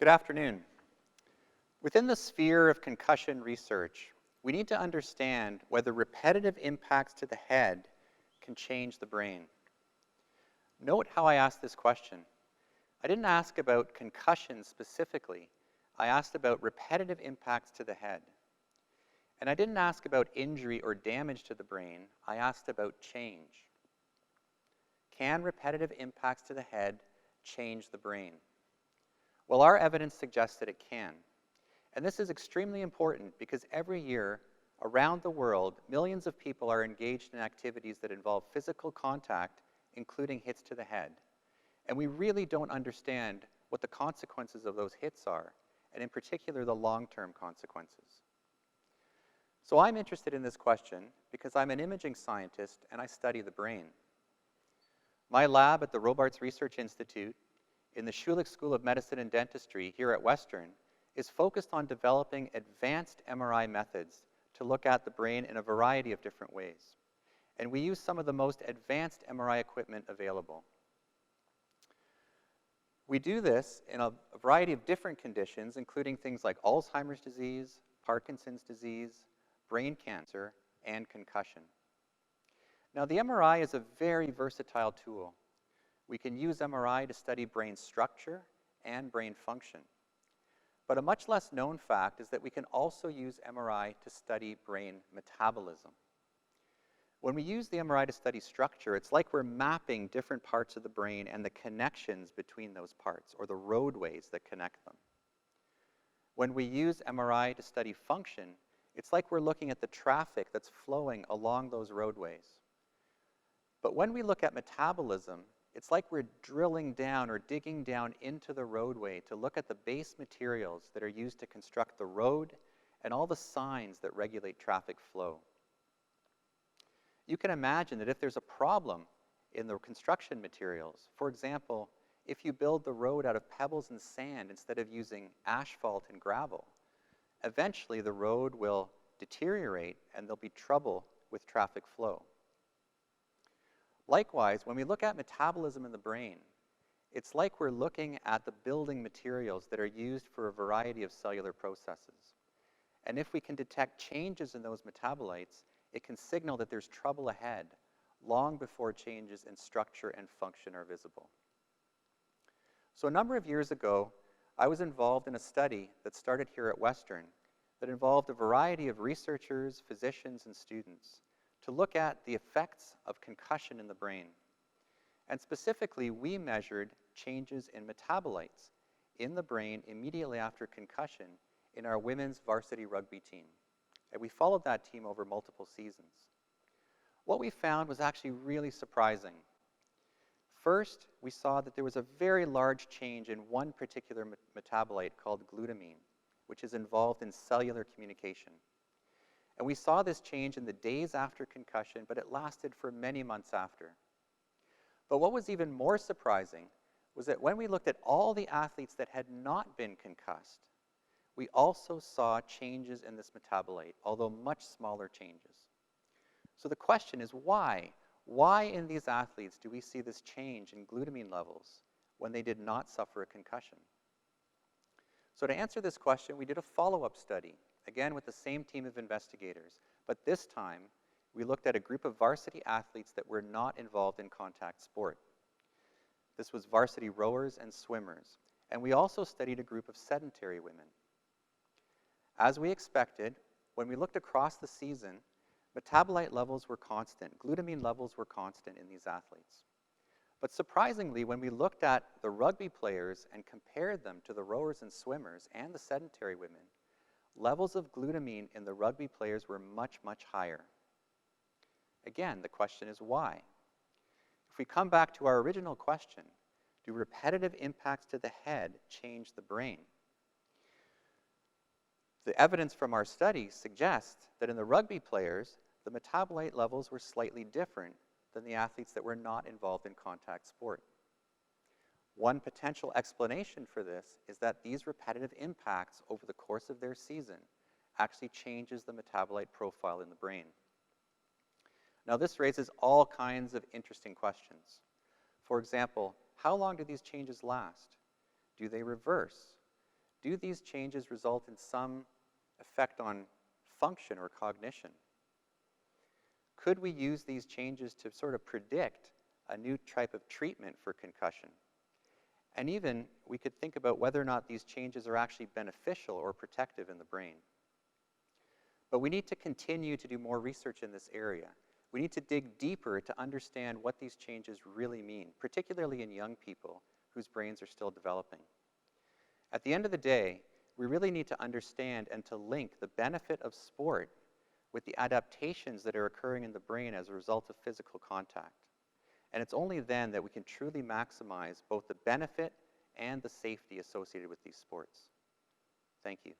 Good afternoon. Within the sphere of concussion research, we need to understand whether repetitive impacts to the head can change the brain. Note how I asked this question. I didn't ask about concussion specifically. I asked about repetitive impacts to the head. And I didn't ask about injury or damage to the brain. I asked about change. Can repetitive impacts to the head change the brain? Well, our evidence suggests that it can. And this is extremely important because every year, around the world, millions of people are engaged in activities that involve physical contact, including hits to the head. And we really don't understand what the consequences of those hits are, and in particular, the long-term consequences. So I'm interested in this question because I'm an imaging scientist and I study the brain. My lab at the Robarts Research Institute in the Schulich School of Medicine and Dentistry here at Western is focused on developing advanced MRI methods to look at the brain in a variety of different ways. And we use some of the most advanced MRI equipment available. We do this in a variety of different conditions, including things like Alzheimer's disease, Parkinson's disease, brain cancer, and concussion. Now, the MRI is a very versatile tool. We can use MRI to study brain structure and brain function. But a much less known fact is that we can also use MRI to study brain metabolism. When we use the MRI to study structure, it's like we're mapping different parts of the brain and the connections between those parts, or the roadways that connect them. When we use MRI to study function, it's like we're looking at the traffic that's flowing along those roadways. But when we look at metabolism, it's like we're drilling down or digging down into the roadway to look at the base materials that are used to construct the road and all the signs that regulate traffic flow. You can imagine that if there's a problem in the construction materials, for example, if you build the road out of pebbles and sand instead of using asphalt and gravel, eventually the road will deteriorate and there'll be trouble with traffic flow. Likewise, when we look at metabolism in the brain, it's like we're looking at the building materials that are used for a variety of cellular processes. And if we can detect changes in those metabolites, it can signal that there's trouble ahead long before changes in structure and function are visible. So a number of years ago, I was involved in a study that started here at Western that involved a variety of researchers, physicians, and students to look at the effects of concussion in the brain. And specifically, we measured changes in metabolites in the brain immediately after concussion in our women's varsity rugby team. And we followed that team over multiple seasons. What we found was actually really surprising. First, we saw that there was a very large change in one particular metabolite called glutamine, which is involved in cellular communication. And we saw this change in the days after concussion, but it lasted for many months after. But what was even more surprising was that when we looked at all the athletes that had not been concussed, we also saw changes in this metabolite, although much smaller changes. So the question is why? Why in these athletes do we see this change in glutamine levels when they did not suffer a concussion? So to answer this question, we did a follow-up study, again with the same team of investigators, but this time we looked at a group of varsity athletes that were not involved in contact sport. This was varsity rowers and swimmers, and we also studied a group of sedentary women. As we expected, when we looked across the season, metabolite levels were constant, glutamine levels were constant in these athletes. But surprisingly, when we looked at the rugby players and compared them to the rowers and swimmers and the sedentary women, levels of glutamine in the rugby players were much, much higher. Again, the question is why? If we come back to our original question, do repetitive impacts to the head change the brain? The evidence from our study suggests that in the rugby players, the metabolite levels were slightly different than the athletes that were not involved in contact sport. One potential explanation for this is that these repetitive impacts over the course of their season actually changes the metabolite profile in the brain. Now, this raises all kinds of interesting questions. For example, how long do these changes last? Do they reverse? do these changes result in some effect on function or cognition? Could we use these changes to sort of predict a new type of treatment for concussion? And even we could think about whether or not these changes are actually beneficial or protective in the brain. But we need to continue to do more research in this area. We need to dig deeper to understand what these changes really mean, particularly in young people whose brains are still developing. At the end of the day, we really need to understand and to link the benefit of sport with the adaptations that are occurring in the brain as a result of physical contact. And it's only then that we can truly maximize both the benefit and the safety associated with these sports. Thank you.